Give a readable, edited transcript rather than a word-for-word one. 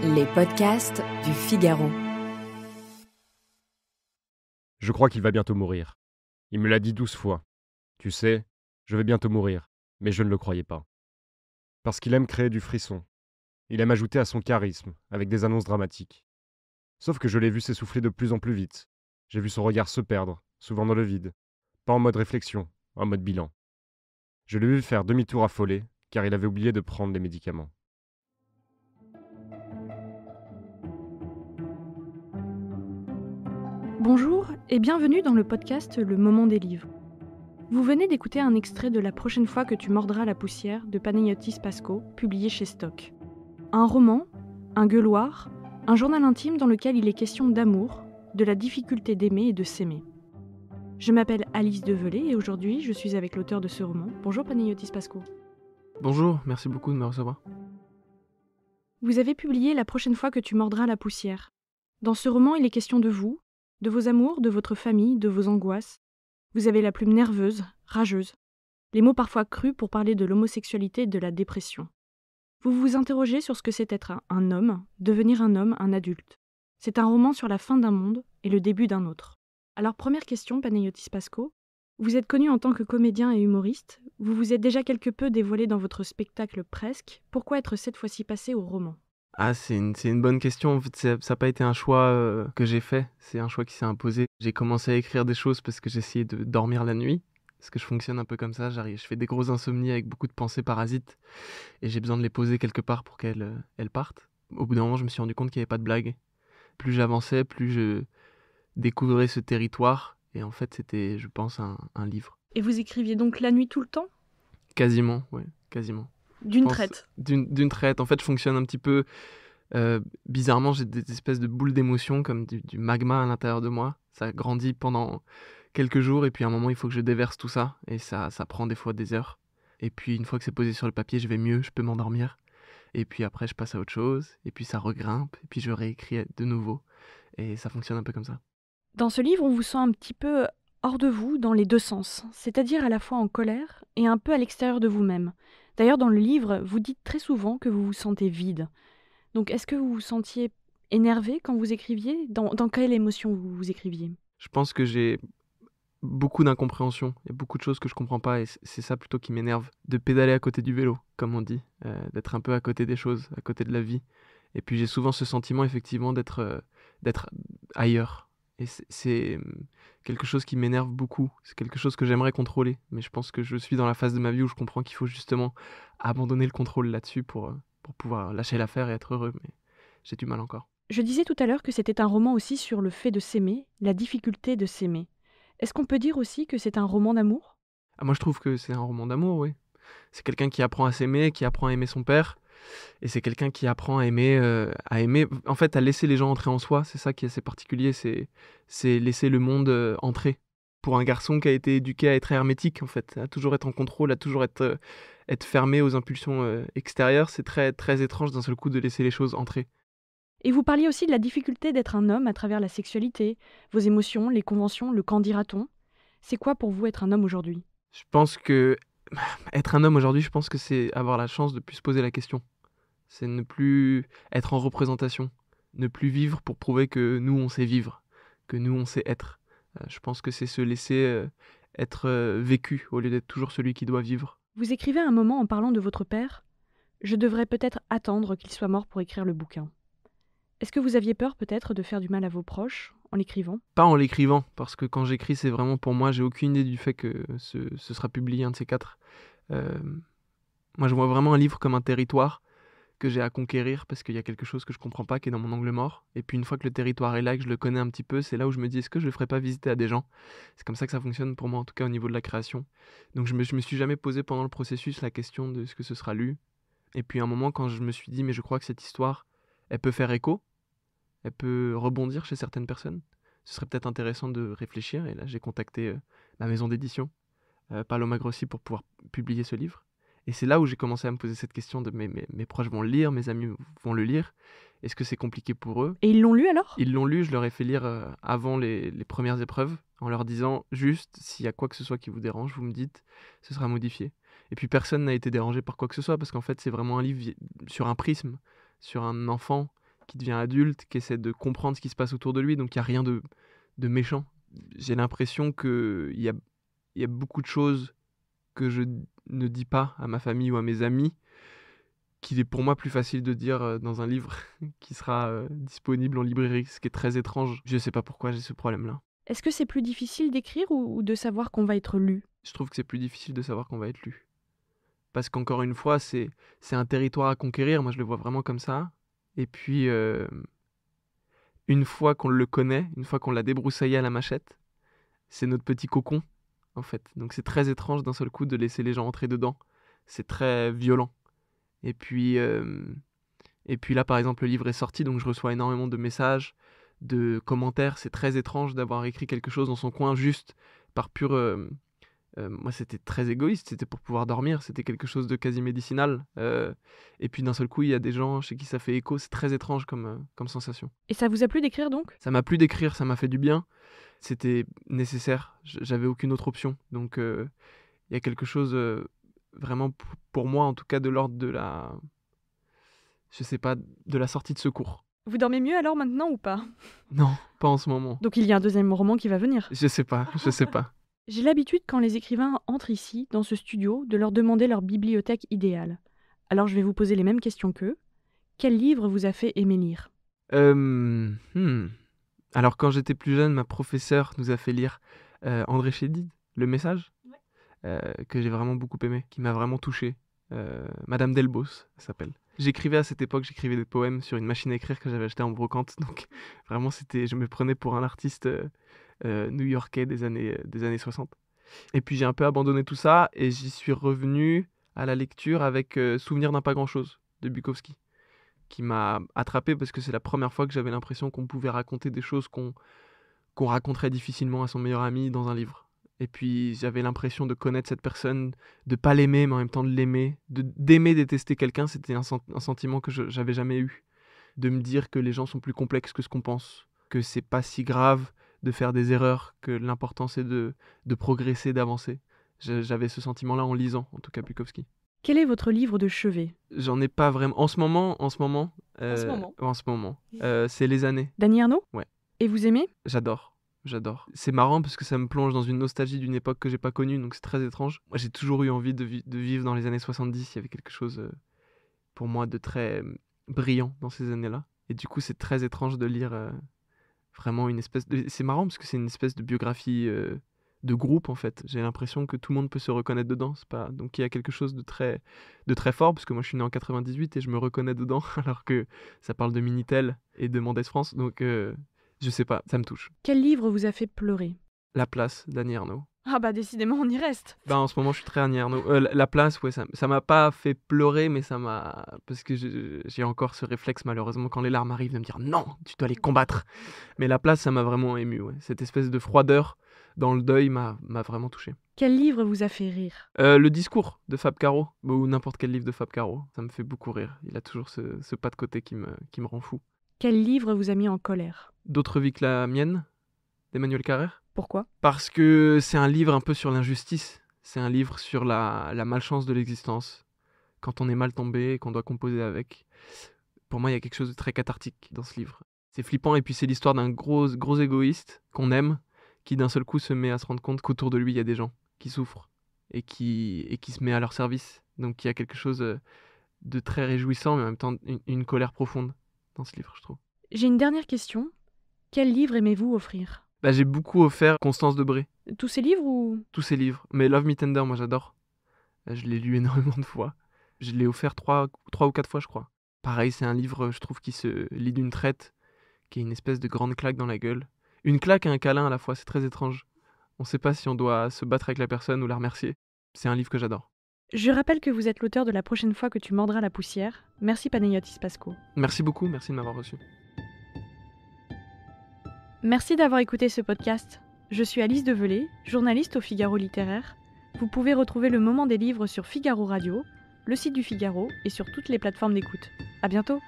Les podcasts du Figaro. Je crois qu'il va bientôt mourir. Il me l'a dit 12 fois. Tu sais, je vais bientôt mourir, mais je ne le croyais pas. Parce qu'il aime créer du frisson. Il aime ajouter à son charisme, avec des annonces dramatiques. Sauf que je l'ai vu s'essouffler de plus en plus vite. J'ai vu son regard se perdre, souvent dans le vide. Pas en mode réflexion, en mode bilan. Je l'ai vu faire demi-tour affolé, car il avait oublié de prendre les médicaments. Bonjour et bienvenue dans le podcast Le Moment des livres. Vous venez d'écouter un extrait de La prochaine fois que tu mordras la poussière de Panayotis Pasco, publié chez Stock. Un roman, un gueuloir, un journal intime dans lequel il est question d'amour, de la difficulté d'aimer et de s'aimer. Je m'appelle Alice Develay et aujourd'hui je suis avec l'auteur de ce roman. Bonjour Panayotis Pasco. Bonjour, merci beaucoup de me recevoir. Vous avez publié La prochaine fois que tu mordras la poussière. Dans ce roman, il est question de vous, de vos amours, de votre famille, de vos angoisses. Vous avez la plume nerveuse, rageuse. Les mots parfois crus pour parler de l'homosexualité et de la dépression. Vous vous interrogez sur ce que c'est être un homme, devenir un homme, un adulte. C'est un roman sur la fin d'un monde et le début d'un autre. Alors première question, Panayotis Pasco. Vous êtes connu en tant que comédien et humoriste. Vous vous êtes déjà quelque peu dévoilé dans votre spectacle Presque. Pourquoi être cette fois-ci passé au roman ? C'est une bonne question. En fait, ça n'a pas été un choix que j'ai fait. C'est un choix qui s'est imposé. J'ai commencé à écrire des choses parce que j'essayais de dormir la nuit. Parce que je fonctionne un peu comme ça. Je fais des grosses insomnies avec beaucoup de pensées parasites. Et j'ai besoin de les poser quelque part pour qu'elles partent. Au bout d'un moment, je me suis rendu compte qu'il n'y avait pas de blague. Plus j'avançais, plus je découvrais ce territoire. Et en fait, c'était, je pense, un livre. Et vous écriviez donc la nuit tout le temps ? Quasiment, ouais, quasiment. D'une traite. D'une traite. En fait, je fonctionne un petit peu bizarrement. J'ai des espèces de boules d'émotions, comme du magma à l'intérieur de moi. Ça grandit pendant quelques jours, et puis à un moment, il faut que je déverse tout ça. Et ça prend des fois des heures. Et puis, une fois que c'est posé sur le papier, je vais mieux, je peux m'endormir. Et puis après, je passe à autre chose. Et puis, ça regrimpe. Et puis, je réécris de nouveau. Et ça fonctionne un peu comme ça. Dans ce livre, on vous sent un petit peu hors de vous dans les deux sens, c'est-à-dire à la fois en colère et un peu à l'extérieur de vous-même. D'ailleurs, dans le livre, vous dites très souvent que vous vous sentez vide. Donc, est-ce que vous vous sentiez énervé quand vous écriviez ? Dans quelle émotion vous écriviez ? Je pense que j'ai beaucoup d'incompréhension. Il y a beaucoup de choses que je comprends pas, et c'est ça plutôt qui m'énerve. De pédaler à côté du vélo, comme on dit. D'être un peu à côté des choses, à côté de la vie. Et puis j'ai souvent ce sentiment, effectivement, d'être ailleurs. Et c'est quelque chose qui m'énerve beaucoup. C'est quelque chose que j'aimerais contrôler. Mais je pense que je suis dans la phase de ma vie où je comprends qu'il faut justement abandonner le contrôle là-dessus pour pouvoir lâcher l'affaire et être heureux. Mais j'ai du mal encore. Je disais tout à l'heure que c'était un roman aussi sur le fait de s'aimer, la difficulté de s'aimer. Est-ce qu'on peut dire aussi que c'est un roman d'amour ? Moi, je trouve que c'est un roman d'amour, oui. C'est quelqu'un qui apprend à s'aimer, qui apprend à aimer son père. Et c'est quelqu'un qui apprend à aimer, en fait, à laisser les gens entrer en soi. C'est ça qui est assez particulier, c'est laisser le monde entrer. Pour un garçon qui a été éduqué à être hermétique, en fait, à toujours être en contrôle, à toujours être fermé aux impulsions extérieures, c'est très, très étrange d'un seul coup de laisser les choses entrer. Et vous parliez aussi de la difficulté d'être un homme à travers la sexualité, vos émotions, les conventions, le qu'en dira-t-on ? C'est quoi pour vous être un homme aujourd'hui ? Je pense que être un homme aujourd'hui, je pense que c'est avoir la chance de plus se poser la question. C'est ne plus être en représentation, ne plus vivre pour prouver que nous, on sait vivre, que nous, on sait être. Je pense que c'est se laisser être vécu au lieu d'être toujours celui qui doit vivre. Vous écrivez à un moment en parlant de votre père « Je devrais peut-être attendre qu'il soit mort pour écrire le bouquin ». Est-ce que vous aviez peur peut-être de faire du mal à vos proches en l'écrivant ? Pas en l'écrivant, parce que quand j'écris, c'est vraiment pour moi, j'ai aucune idée du fait que ce sera publié, un de ces quatre. Moi, je vois vraiment un livre comme un territoire que j'ai à conquérir, parce qu'il y a quelque chose que je comprends pas qui est dans mon angle mort. Et puis une fois que le territoire est là, que je le connais un petit peu, c'est là où je me dis, est-ce que je le ferais pas visiter à des gens ? C'est comme ça que ça fonctionne pour moi, en tout cas au niveau de la création. Donc je me suis jamais posé pendant le processus la question de ce que ce sera lu. Et puis à un moment, quand je me suis dit, mais je crois que cette histoire, elle peut faire écho, elle peut rebondir chez certaines personnes, ce serait peut-être intéressant de réfléchir. Et là, j'ai contacté ma maison d'édition, Paloma Grossi, pour pouvoir publier ce livre. Et c'est là où j'ai commencé à me poser cette question de mes proches vont le lire, mes amis vont le lire. Est-ce que c'est compliqué pour eux ? Et ils l'ont lu alors ? Ils l'ont lu, je leur ai fait lire avant les premières épreuves, en leur disant juste, s'il y a quoi que ce soit qui vous dérange, vous me dites, ce sera modifié. Et puis personne n'a été dérangé par quoi que ce soit, parce qu'en fait c'est vraiment un livre sur un prisme, sur un enfant qui devient adulte, qui essaie de comprendre ce qui se passe autour de lui, donc il n'y a rien de méchant. J'ai l'impression qu'il y a beaucoup de choses que je ne dis pas à ma famille ou à mes amis, qu'il est pour moi plus facile de dire dans un livre qui sera disponible en librairie, ce qui est très étrange. Je ne sais pas pourquoi j'ai ce problème-là. Est-ce que c'est plus difficile d'écrire ou de savoir qu'on va être lu? Je trouve que c'est plus difficile de savoir qu'on va être lu. Parce qu'encore une fois, c'est un territoire à conquérir, moi je le vois vraiment comme ça. Et puis, une fois qu'on le connaît, une fois qu'on l'a débroussaillé à la machette, c'est notre petit cocon, en fait. Donc c'est très étrange d'un seul coup de laisser les gens entrer dedans. C'est très violent. Et puis là, par exemple, le livre est sorti, donc je reçois énormément de messages, de commentaires. C'est très étrange d'avoir écrit quelque chose dans son coin juste par pur... moi, c'était très égoïste, c'était pour pouvoir dormir, c'était quelque chose de quasi médicinal. Et puis d'un seul coup, il y a des gens chez qui ça fait écho. C'est très étrange comme sensation. Et ça vous a plu d'écrire donc? Ça m'a plu d'écrire, ça m'a fait du bien. C'était nécessaire, j'avais aucune autre option. Donc il y a quelque chose vraiment pour moi, en tout cas, de l'ordre de la... Je sais pas, de la sortie de secours. Vous dormez mieux alors maintenant ou pas? Non, pas en ce moment. Donc il y a un deuxième roman qui va venir. Je sais pas. J'ai l'habitude, quand les écrivains entrent ici, dans ce studio, de leur demander leur bibliothèque idéale. Alors je vais vous poser les mêmes questions qu'eux. Quel livre vous a fait aimer lire? Alors quand j'étais plus jeune, ma professeure nous a fait lire André Chédid, Le Message, que j'ai vraiment beaucoup aimé, qui m'a vraiment touché. Madame Delbos, ça s'appelle. J'écrivais à cette époque, j'écrivais des poèmes sur une machine à écrire que j'avais achetée en brocante, donc vraiment je me prenais pour un artiste new-yorkais des années 60. Et puis j'ai un peu abandonné tout ça et j'y suis revenu à la lecture avec Souvenir d'un pas grand-chose de Bukowski, qui m'a attrapé parce que c'est la première fois que j'avais l'impression qu'on pouvait raconter des choses qu'on raconterait difficilement à son meilleur ami dans un livre. Et puis j'avais l'impression de connaître cette personne, de pas l'aimer mais en même temps de l'aimer, d'aimer détester quelqu'un. C'était un sentiment que j'avais jamais eu, de me dire que les gens sont plus complexes que ce qu'on pense, que c'est pas si grave de faire des erreurs, que l'important c'est de progresser, d'avancer. J'avais ce sentiment-là en lisant, en tout cas Bukowski. Quel est votre livre de chevet? J'en ai pas vraiment. En ce moment, c'est Les Années. Dany Arnaud? Ouais. Et vous aimez? J'adore. C'est marrant parce que ça me plonge dans une nostalgie d'une époque que j'ai pas connue, donc c'est très étrange. Moi, j'ai toujours eu envie de vivre dans les années 70. Il y avait quelque chose, pour moi, de très brillant dans ces années-là. Et du coup, c'est très étrange de lire vraiment une espèce de... C'est marrant parce que c'est une espèce de biographie de groupe, en fait. J'ai l'impression que tout le monde peut se reconnaître dedans. Donc il y a quelque chose de très fort, parce que moi, je suis né en 98 et je me reconnais dedans, alors que ça parle de Minitel et de Mendès France. Donc... je sais pas, ça me touche. Quel livre vous a fait pleurer? La Place, Dany Arnaud. Ah bah décidément, on y reste. En ce moment, je suis très Dany Arnaud. La Place, ouais, ça m'a pas fait pleurer, mais ça m'a... Parce que j'ai encore ce réflexe, malheureusement, quand les larmes arrivent, de me dire « Non, tu dois les combattre !» Mais La Place, ça m'a vraiment ému, ouais. Cette espèce de froideur dans le deuil m'a vraiment touché. Quel livre vous a fait rire? Le Discours de Fab Caro, ou n'importe quel livre de Fab Caro. Ça me fait beaucoup rire. Il a toujours ce pas de côté qui me rend fou. Quel livre vous a mis en colère? D'autres vies que la mienne, d'Emmanuel Carrère. Pourquoi? Parce que c'est un livre un peu sur l'injustice. C'est un livre sur la malchance de l'existence. Quand on est mal tombé et qu'on doit composer avec. Pour moi, il y a quelque chose de très cathartique dans ce livre. C'est flippant, et puis c'est l'histoire d'un gros égoïste qu'on aime, qui d'un seul coup se met à se rendre compte qu'autour de lui, il y a des gens qui souffrent et qui se met à leur service. Donc il y a quelque chose de très réjouissant, mais en même temps une colère profonde dans ce livre, je trouve. J'ai une dernière question. Quel livre aimez-vous offrir? J'ai beaucoup offert Constance Debré. Tous ces livres ou... Tous ces livres. Mais Love Me Tender, moi j'adore. Je l'ai lu énormément de fois. Je l'ai offert 3 ou 4 fois, je crois. Pareil, c'est un livre, je trouve, qui se lit d'une traite, qui est une espèce de grande claque dans la gueule. Une claque et un câlin à la fois, c'est très étrange. On sait pas si on doit se battre avec la personne ou la remercier. C'est un livre que j'adore. Je rappelle que vous êtes l'auteur de La prochaine fois que tu mordras la poussière. Merci Panayotis Pasco. Merci beaucoup, merci de m'avoir reçu. Merci d'avoir écouté ce podcast. Je suis Alice Develay, journaliste au Figaro Littéraire. Vous pouvez retrouver le moment des livres sur Figaro Radio, le site du Figaro et sur toutes les plateformes d'écoute. À bientôt!